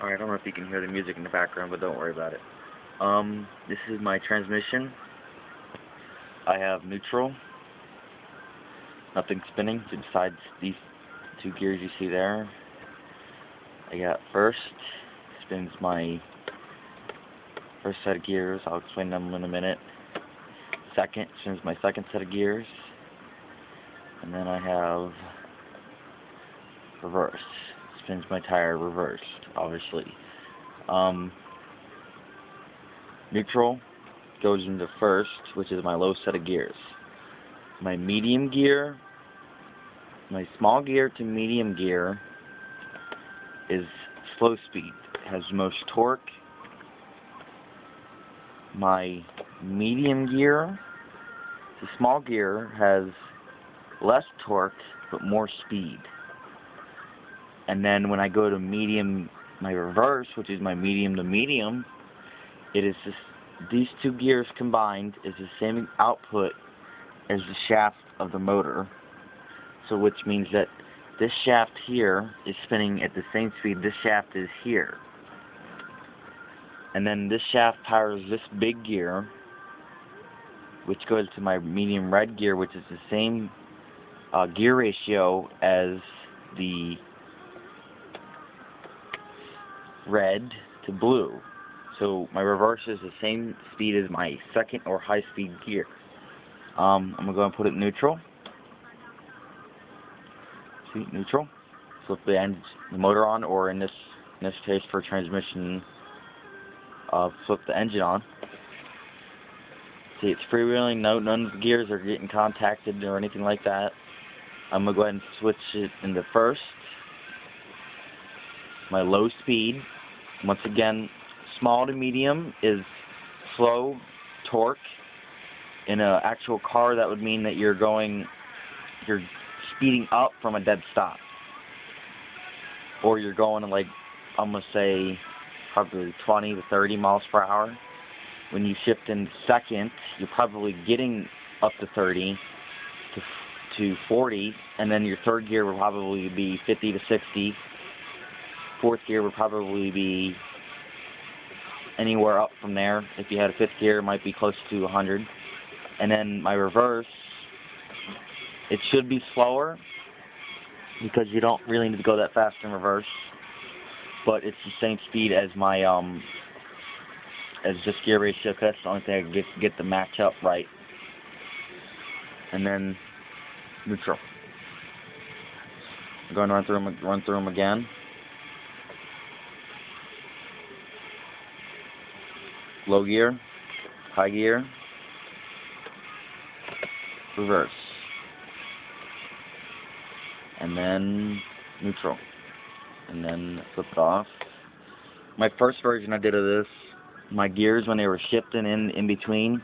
Alright, I don't know if you can hear the music in the background, but don't worry about it. This is my transmission. I have neutral. Nothing spinning besides these two gears you see there. I got first. Spins my first set of gears. I'll explain them in a minute. Second spins my second set of gears. And then I have reverse. Spins my tire reversed, obviously. Neutral goes into first, which is my low set of gears. My medium gear, my small gear to medium gear is slow speed. It has most torque. My medium gear, the small gear, has less torque but more speed. And then when I go to medium, my reverse, which is my medium to medium, it is just, these two gears combined is the same output as the shaft of the motor. So which means that this shaft here is spinning at the same speed this shaft is here. And then this shaft powers this big gear, which goes to my medium red gear, which is the same gear ratio as the red to blue. So my reverse is the same speed as my second or high speed gear. I'm going to go and put it neutral. See, neutral. Flip the motor on, or in this case for transmission, flip the engine on. See, it's freewheeling. None of the gears are getting contacted or anything like that. I'm going to go ahead and switch it into first. My low speed. Once again, small to medium is slow torque. In an actual car, that would mean that you're speeding up from a dead stop. Or you're going to, like, I'm going to say probably 20 to 30 miles per hour. When you shift in second, you're probably getting up to 30 to 40, and then your third gear will probably be 50 to 60. Fourth gear would probably be anywhere up from there. If you had a fifth gear, it might be close to 100. And then my reverse, it should be slower because you don't really need to go that fast in reverse. But it's the same speed as my as just gear ratio. That's the only thing I can get the match up right. And then neutral. I'm going to run through them again. Low gear, high gear, reverse, and then neutral, and then flip it off. My first version I did of this, my gears when they were shifting in between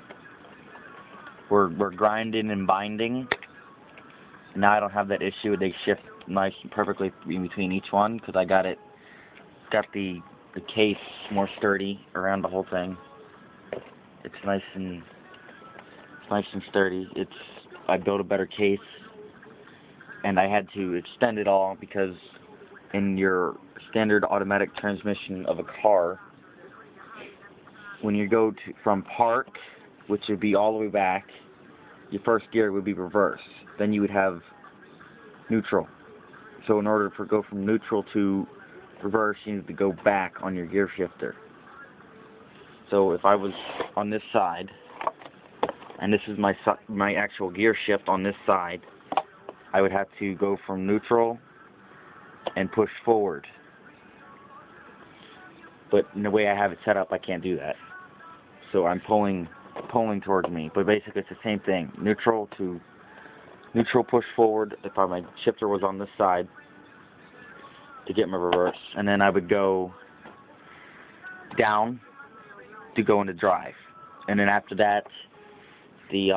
were grinding and binding. Now I don't have that issue. They shift nice and perfectly in between each one because I got the case more sturdy around the whole thing. It's nice and sturdy. I built a better case, and I had to extend it all because in your standard automatic transmission of a car, when you go from park, which would be all the way back, your first gear would be reverse. Then you would have neutral. So in order to go from neutral to reverse, you need to go back on your gear shifter. So if I was on this side, and this is my actual gear shift on this side, I would have to go from neutral and push forward. But in the way I have it set up, I can't do that. So I'm pulling towards me. But basically it's the same thing. Neutral push forward if my shifter was on this side to get my reverse. And then I would go down to go into drive. And then after that, the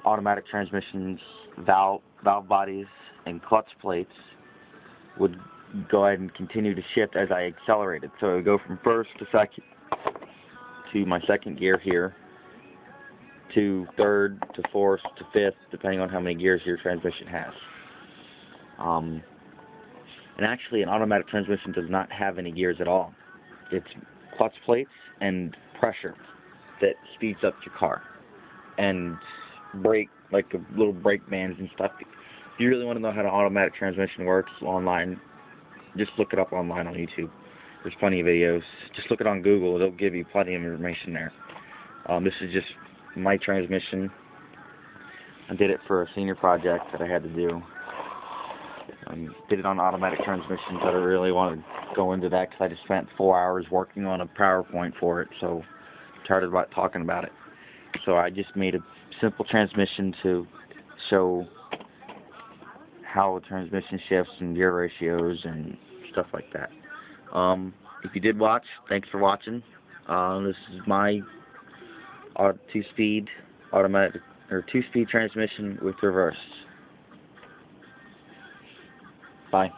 automatic transmissions, valve bodies, and clutch plates would go ahead and continue to shift as I accelerated. So it would go from first to second to my second gear here, to third, to fourth, to fifth, depending on how many gears your transmission has. And actually, an automatic transmission does not have any gears at all. It's clutch plates and pressure that speeds up your car, and brake, like the little brake bands and stuff. If you really want to know how an automatic transmission works online, just look it up online on YouTube. There's plenty of videos. Just look it on Google. It'll give you plenty of information there. This is just my transmission. I did it for a senior project that I had to do. Did it on automatic transmissions. I don't really want to go into that because I just spent 4 hours working on a PowerPoint for it, so I'm tired about talking about it. So I just made a simple transmission to show how a transmission shifts and gear ratios and stuff like that. If you did watch, thanks for watching. This is my two-speed automatic or two-speed transmission with reverse. Bye.